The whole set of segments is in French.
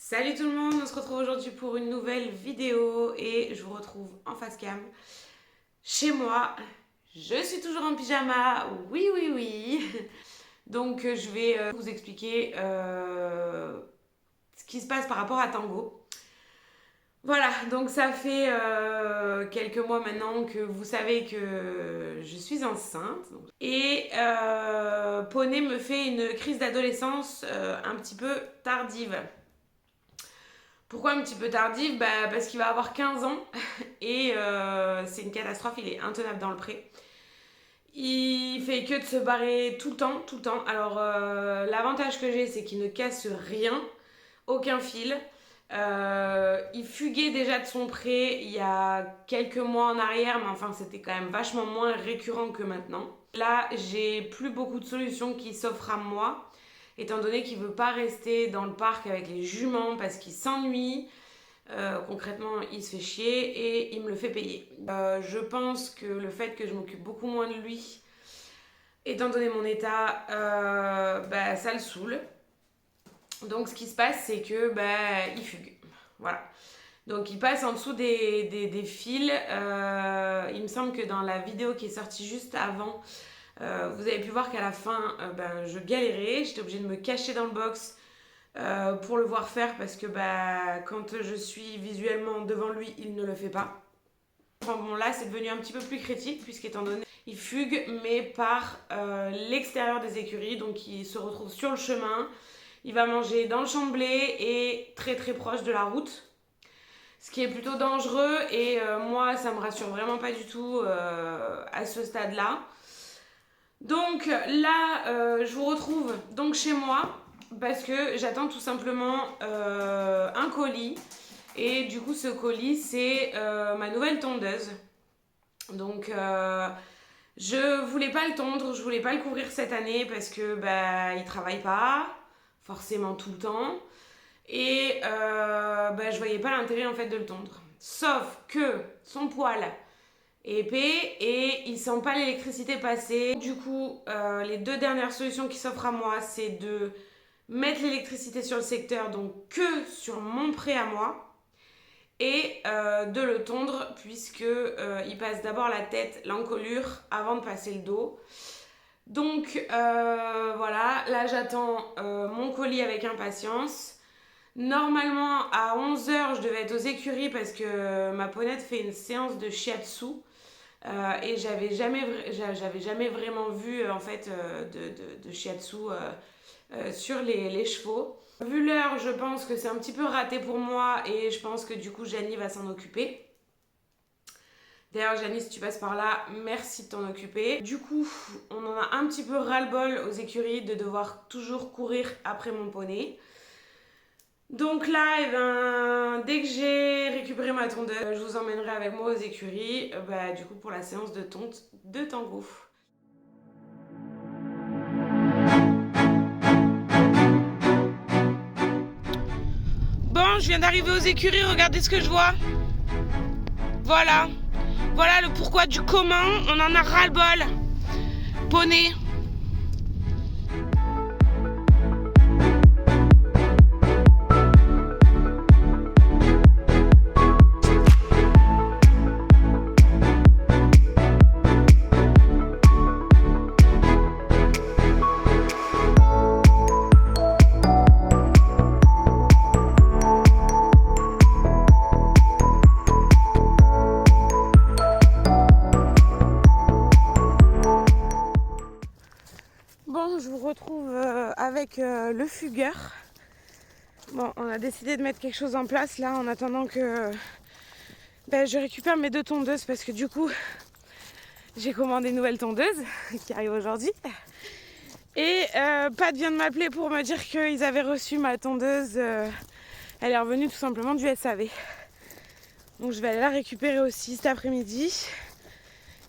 Salut tout le monde, on se retrouve aujourd'hui pour une nouvelle vidéo et je vous retrouve en face cam chez moi. Je suis toujours en pyjama, oui oui oui. Donc je vais vous expliquer ce qui se passe par rapport à Tango. Voilà, donc ça fait quelques mois maintenant que vous savez que je suis enceinte. Et Poney me fait une crise d'adolescence un petit peu tardive. Pourquoi un petit peu tardive? Parce qu'il va avoir 15 ans et c'est une catastrophe, il est intenable dans le pré. Il fait que de se barrer tout le temps, tout le temps. Alors l'avantage que j'ai, c'est qu'il ne casse rien, aucun fil. Il fuguait déjà de son pré il y a quelques mois en arrière, mais enfin c'était quand même vachement moins récurrent que maintenant. Là, j'ai plus beaucoup de solutions qui s'offrent à moi, étant donné qu'il veut pas rester dans le parc avec les juments parce qu'il s'ennuie. Concrètement, il se fait chier et il me le fait payer. Je pense que le fait que je m'occupe beaucoup moins de lui, étant donné mon état, ça le saoule. Donc ce qui se passe, c'est que il fugue. Voilà. Donc il passe en dessous des fils. Il me semble que dans la vidéo qui est sortie juste avant, vous avez pu voir qu'à la fin, je galérais. J'étais obligée de me cacher dans le box pour le voir faire parce que quand je suis visuellement devant lui, il ne le fait pas. Enfin bon, là, c'est devenu un petit peu plus critique puisqu'étant donné, il fugue, mais par l'extérieur des écuries. Donc il se retrouve sur le chemin. Il va manger dans le champ de blé et très très proche de la route. Ce qui est plutôt dangereux et moi, ça me rassure vraiment pas du tout à ce stade-là. Donc là, je vous retrouve donc chez moi parce que j'attends tout simplement un colis. Et du coup, ce colis, c'est ma nouvelle tondeuse. Donc, je voulais pas le tondre, je voulais pas le couvrir cette année parce que il travaille pas forcément tout le temps. Et je voyais pas l'intérêt en fait de le tondre. Sauf que son poil est épais et il sent pas l'électricité passer. Du coup, les deux dernières solutions qui s'offrent à moi, c'est de mettre l'électricité sur le secteur, donc que sur mon pré à moi, et de le tondre puisque il passe d'abord la tête, l'encolure avant de passer le dos. Donc voilà, là j'attends mon colis avec impatience. Normalement à 11h je devais être aux écuries parce que ma ponette fait une séance de shiatsu et j'avais jamais vraiment vu en fait de shiatsu sur les chevaux. Vu l'heure, je pense que c'est un petit peu raté pour moi et je pense que du coup Janie va s'en occuper. D'ailleurs Janie, si tu passes par là, merci de t'en occuper. Du coup, on en a un petit peu ras-le-bol aux écuries de devoir toujours courir après mon poney. Donc là, dès que j'ai récupéré ma tondeuse, je vous emmènerai avec moi aux écuries du coup pour la séance de tonte de Tango. Bon, je viens d'arriver aux écuries, regardez ce que je vois. Voilà. Voilà le pourquoi du comment, on en a ras-le-bol. Poney. Bon, je vous retrouve avec le fugueur. Bon, on a décidé de mettre quelque chose en place là en attendant que je récupère mes deux tondeuses parce que du coup j'ai commandé une nouvelle tondeuse qui arrive aujourd'hui. Et Pat vient de m'appeler pour me dire qu'ils avaient reçu ma tondeuse. Elle est revenue tout simplement du SAV. Donc je vais aller la récupérer aussi cet après-midi.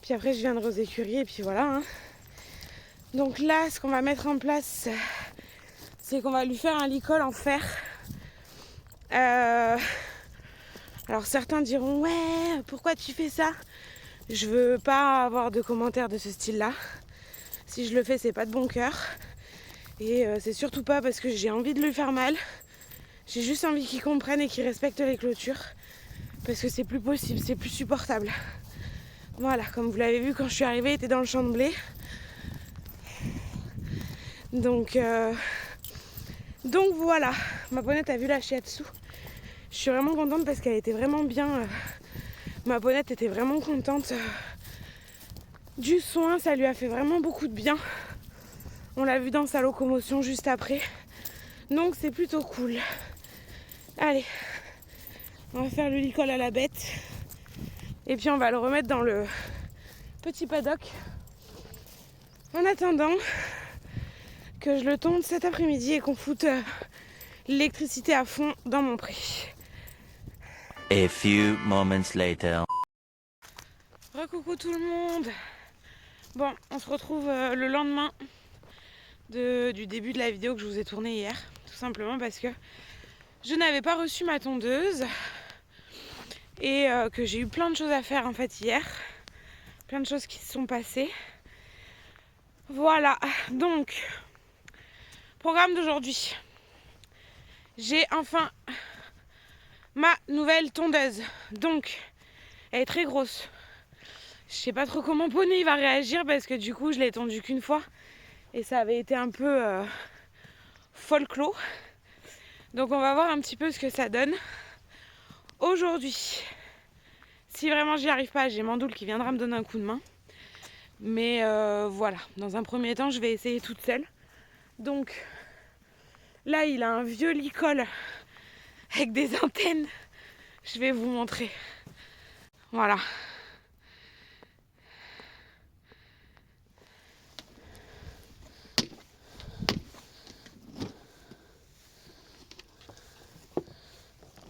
Puis après je viendrai aux écuries et puis voilà. Hein. Donc là, ce qu'on va mettre en place, c'est qu'on va lui faire un licol en fer. Alors certains diront ouais, pourquoi tu fais ça? Je veux pas avoir de commentaires de ce style-là. Si je le fais, c'est pas de bon cœur. Et c'est surtout pas parce que j'ai envie de lui faire mal. J'ai juste envie qu'ils comprennent et qu'ils respectent les clôtures. Parce que c'est plus possible, c'est plus supportable. Voilà, comme vous l'avez vu quand je suis arrivée, il était dans le champ de blé. Donc voilà, ma ponette a vu la shiatsu. Je suis vraiment contente parce qu'elle était vraiment bien. Ma ponette était vraiment contente du soin, ça lui a fait vraiment beaucoup de bien. On l'a vu dans sa locomotion juste après. Donc c'est plutôt cool. Allez, on va faire le licol à la bête. Et puis on va le remettre dans le petit paddock. En attendant que je le tonde cet après-midi et qu'on foute l'électricité à fond dans mon pré. A few moments later. Recoucou tout le monde. Bon, on se retrouve le lendemain du début de la vidéo que je vous ai tournée hier. Tout simplement parce que je n'avais pas reçu ma tondeuse et que j'ai eu plein de choses à faire en fait hier. Plein de choses qui se sont passées. Voilà, donc, programme d'aujourd'hui. J'ai enfin ma nouvelle tondeuse. Donc, elle est très grosse. Je sais pas trop comment Poney va réagir parce que du coup, je l'ai tondue qu'une fois. Et ça avait été un peu folklore. Donc on va voir un petit peu ce que ça donne. Aujourd'hui, si vraiment j'y arrive pas, j'ai Mandoul qui viendra me donner un coup de main. Mais voilà, dans un premier temps, je vais essayer toute seule. Donc là, il a un vieux licol avec des antennes. Je vais vous montrer. Voilà.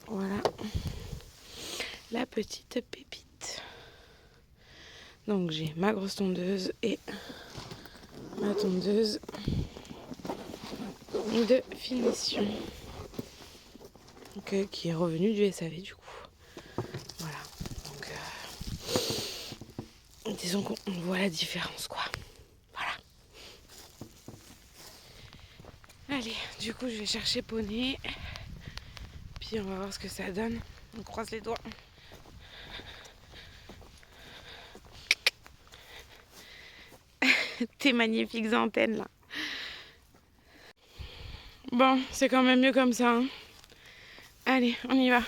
Voilà. La petite pépite. Donc j'ai ma grosse tondeuse et ma tondeuse de finition. Donc, qui est revenue du SAV du coup. Voilà. Donc disons qu'on voit la différence quoi. Voilà. Allez, du coup je vais chercher Poney. Puis on va voir ce que ça donne. On croise les doigts. Tes magnifiques antennes là. Bon, c'est quand même mieux comme ça. Hein. Allez, on y va.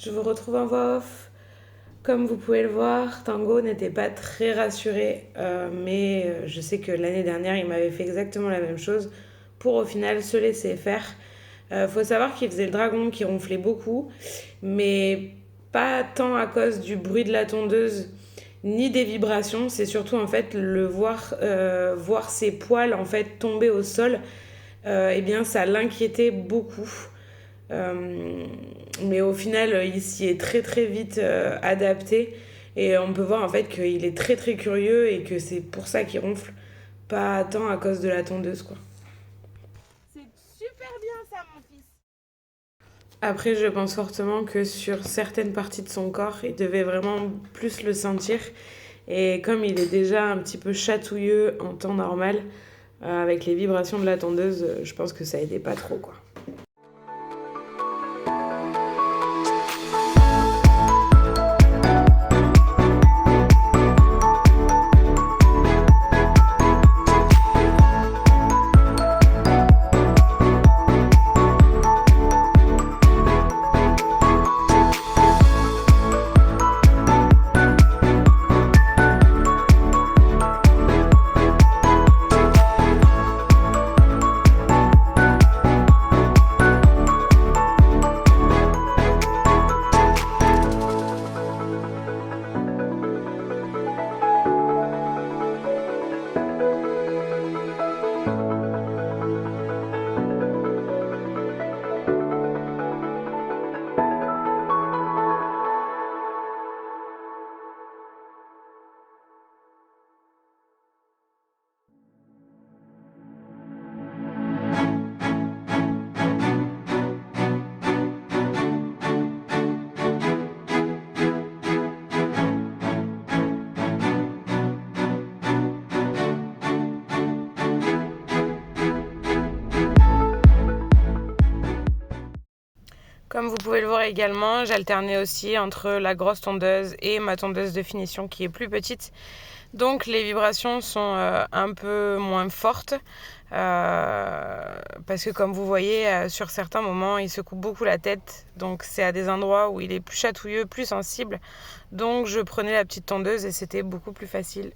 Je vous retrouve en voix off. Comme vous pouvez le voir, Tango n'était pas très rassuré, mais je sais que l'année dernière, il m'avait fait exactement la même chose pour au final se laisser faire. Faut savoir qu'il faisait le dragon qui ronflait beaucoup, mais pas tant à cause du bruit de la tondeuse ni des vibrations, c'est surtout en fait le voir ses poils en fait tomber au sol, eh bien ça l'inquiétait beaucoup. Mais au final il s'y est très très vite adapté et on peut voir en fait qu'il est très très curieux et que c'est pour ça qu'il ronfle, pas tant à cause de la tondeuse quoi. C'est super bien ça mon fils. Après je pense fortement que sur certaines parties de son corps il devait vraiment plus le sentir et comme il est déjà un petit peu chatouilleux en temps normal avec les vibrations de la tondeuse, je pense que ça aidait pas trop quoi. Comme vous pouvez le voir également, j'alternais aussi entre la grosse tondeuse et ma tondeuse de finition qui est plus petite. Donc les vibrations sont un peu moins fortes parce que comme vous voyez, sur certains moments, il secoue beaucoup la tête. Donc c'est à des endroits où il est plus chatouilleux, plus sensible. Donc je prenais la petite tondeuse et c'était beaucoup plus facile.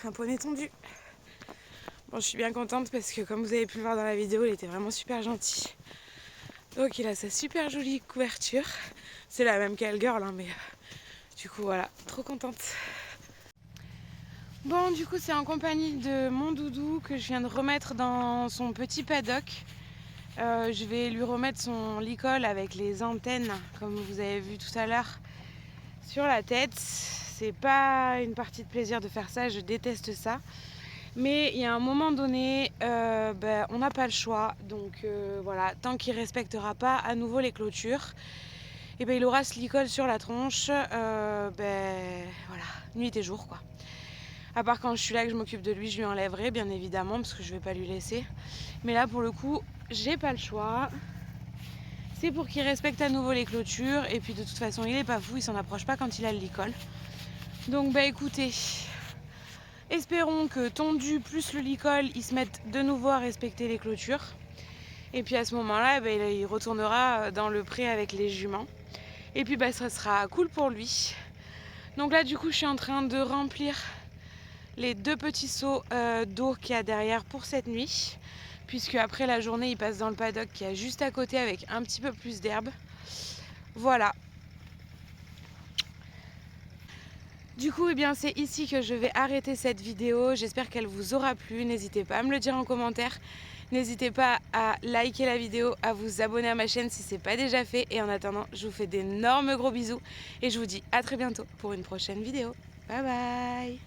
un poney tondu. Bon, je suis bien contente parce que comme vous avez pu le voir dans la vidéo, il était vraiment super gentil. Donc il a sa super jolie couverture. C'est la même qu'Elgirl, hein, mais du coup voilà, trop contente. Bon, du coup c'est en compagnie de mon doudou que je viens de remettre dans son petit paddock. Je vais lui remettre son licol avec les antennes, comme vous avez vu tout à l'heure, sur la tête. C'est pas une partie de plaisir de faire ça, je déteste ça. Mais il y a un moment donné, on n'a pas le choix. Donc voilà, tant qu'il ne respectera pas à nouveau les clôtures, et il aura ce licol sur la tronche, voilà, nuit et jour quoi. À part quand je suis là que je m'occupe de lui, je lui enlèverai bien évidemment parce que je vais pas lui laisser. Mais là pour le coup, j'ai pas le choix. C'est pour qu'il respecte à nouveau les clôtures. Et puis de toute façon, il est pas fou, il s'en approche pas quand il a le licol. Donc écoutez, espérons que tondu plus le licol, ils se mettent de nouveau à respecter les clôtures. Et puis à ce moment-là, il retournera dans le pré avec les juments. Et puis ça sera cool pour lui. Donc là du coup, je suis en train de remplir les 2 petits seaux d'eau qu'il y a derrière pour cette nuit, puisque après la journée il passe dans le paddock qui est juste à côté avec un petit peu plus d'herbe. Voilà. Du coup c'est ici que je vais arrêter cette vidéo. J'espère qu'elle vous aura plu. N'hésitez pas à me le dire en commentaire. N'hésitez pas à liker la vidéo, à vous abonner à ma chaîne si ce n'est pas déjà fait. Et en attendant, je vous fais d'énormes gros bisous et je vous dis à très bientôt pour une prochaine vidéo. Bye bye.